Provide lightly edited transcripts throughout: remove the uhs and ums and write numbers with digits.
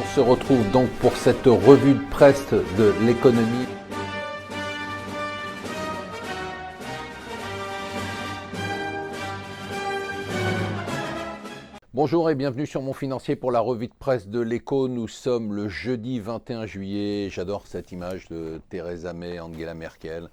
On se retrouve donc pour cette revue de presse de l'économie. Bonjour et bienvenue sur Mon Financier pour la revue de presse de l'Écho. Nous sommes le jeudi 21 juillet. J'adore cette image de Theresa May, Angela Merkel.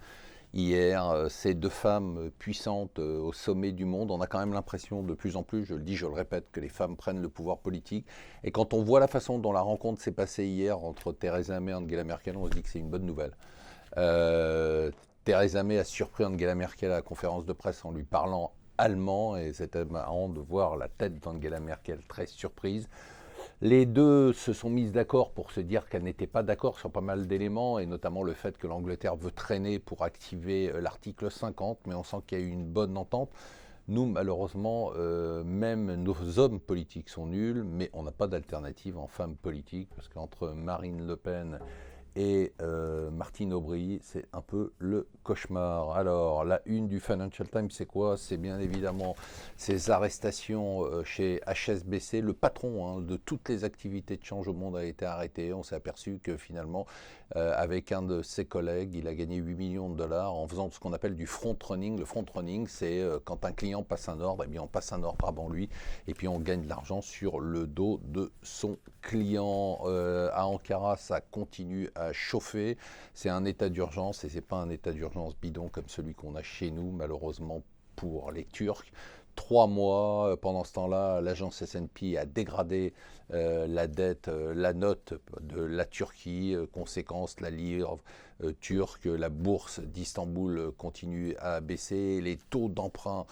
Hier, ces deux femmes puissantes au sommet du monde. On a quand même l'impression de plus en plus, je le dis, je le répète, que les femmes prennent le pouvoir politique. Et quand on voit la façon dont la rencontre s'est passée hier entre Theresa May et Angela Merkel, on se dit que c'est une bonne nouvelle. Theresa May a surpris Angela Merkel à la conférence de presse en lui parlant allemand, et c'était marrant de voir la tête d'Angela Merkel très surprise. Les deux se sont mises d'accord pour se dire qu'elles n'étaient pas d'accord sur pas mal d'éléments, et notamment le fait que l'Angleterre veut traîner pour activer l'article 50, mais on sent qu'il y a eu une bonne entente. Nous, malheureusement, même nos hommes politiques sont nuls, mais on n'a pas d'alternative en femmes politiques, parce qu'entre Marine Le Pen et Martine Aubry, c'est un peu le cauchemar. Alors, la une du Financial Times, c'est quoi? C'est bien évidemment ces arrestations chez HSBC. Le patron de toutes les activités de change au monde a été arrêté. On s'est aperçu que finalement, avec un de ses collègues, il a gagné 8 millions de dollars en faisant ce qu'on appelle du front-running. Le front-running, c'est quand un client passe un ordre, eh bien on passe un ordre avant lui, et puis on gagne de l'argent sur le dos de son client. À Ankara, ça continue à chauffer. C'est un état d'urgence, et c'est pas un état d'urgence bidon comme celui qu'on a chez nous, malheureusement pour les Turcs. 3 mois, pendant ce temps-là, l'agence S&P a dégradé la dette, la note de la Turquie. Conséquence, la livre turque, la bourse d'Istanbul continue à baisser. Les taux d'emprunt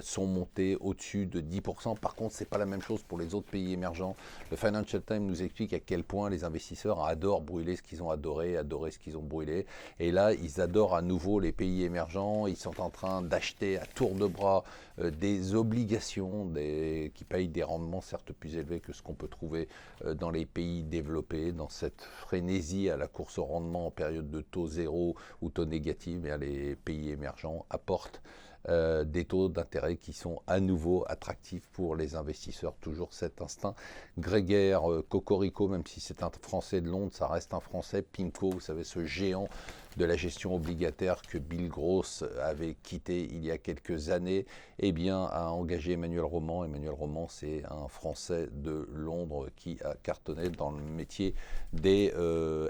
sont montés au-dessus de 10%. Par contre, ce n'est pas la même chose pour les autres pays émergents. Le Financial Times nous explique à quel point les investisseurs adorent brûler ce qu'ils ont adoré, adorer ce qu'ils ont brûlé. Et là, ils adorent à nouveau les pays émergents. Ils sont en train d'acheter à tour de bras des obligations qui payent des rendements certes plus élevés que ce qu'on peut trouver dans les pays développés. Dans cette frénésie à la course au rendement en période de taux zéro ou taux négatif, les pays émergents apportent des taux d'intérêt qui sont à nouveau attractifs pour les investisseurs. Toujours cet instinct grégaire, Cocorico, même si c'est un Français de Londres, ça reste un Français. PIMCO, vous savez, ce géant de la gestion obligataire que Bill Gross avait quitté il y a quelques années, eh bien, a engagé Emmanuel Roman. Emmanuel Roman, c'est un Français de Londres qui a cartonné dans le métier des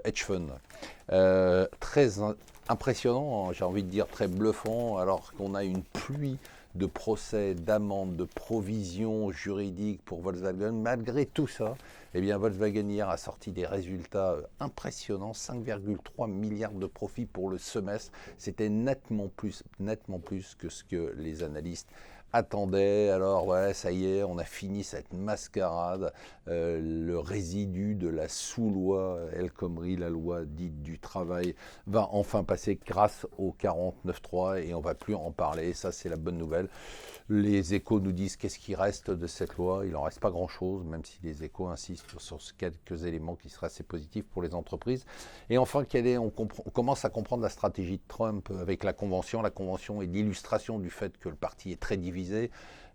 hedge funds. Très impressionnant, j'ai envie de dire très bluffant, alors qu'on a une pluie de procès, d'amendes, de provisions juridiques pour Volkswagen. Malgré tout ça, eh bien Volkswagen hier a sorti des résultats impressionnants, 5,3 milliards de profits pour le semestre. C'était nettement plus que ce que les analystes attendaient. Alors ouais, ça y est, on a fini cette mascarade. Le résidu de la sous-loi El Khomri, la loi dite du travail, va enfin passer grâce au 49.3 et on ne va plus en parler. Ça, c'est la bonne nouvelle. Les Échos nous disent qu'est-ce qui reste de cette loi. Il n'en reste pas grand-chose, même si les Échos insistent sur quelques éléments qui seraient assez positifs pour les entreprises. Et enfin, on commence à comprendre la stratégie de Trump avec la Convention. La Convention est l'illustration du fait que le parti est très divisé.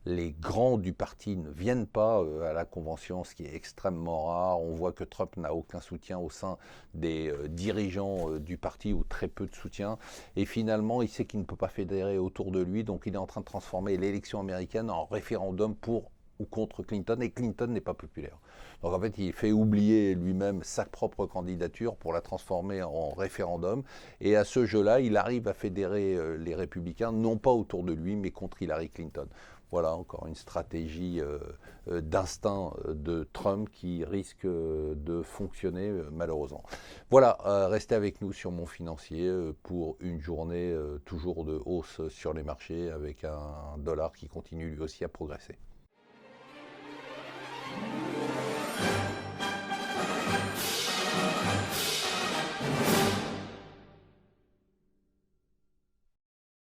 Les grands du parti ne viennent pas à la Convention, ce qui est extrêmement rare. On voit que Trump n'a aucun soutien au sein des dirigeants du parti, ou très peu de soutien. Et finalement, il sait qu'il ne peut pas fédérer autour de lui, donc il est en train de transformer l'élection américaine en référendum pour ou contre Clinton, et Clinton n'est pas populaire. Donc en fait, il fait oublier lui-même sa propre candidature pour la transformer en référendum. Et à ce jeu-là, il arrive à fédérer les républicains, non pas autour de lui, mais contre Hillary Clinton. Voilà encore une stratégie d'instinct de Trump qui risque de fonctionner malheureusement. Voilà, restez avec nous sur Mon Financier pour une journée toujours de hausse sur les marchés avec un dollar qui continue lui aussi à progresser.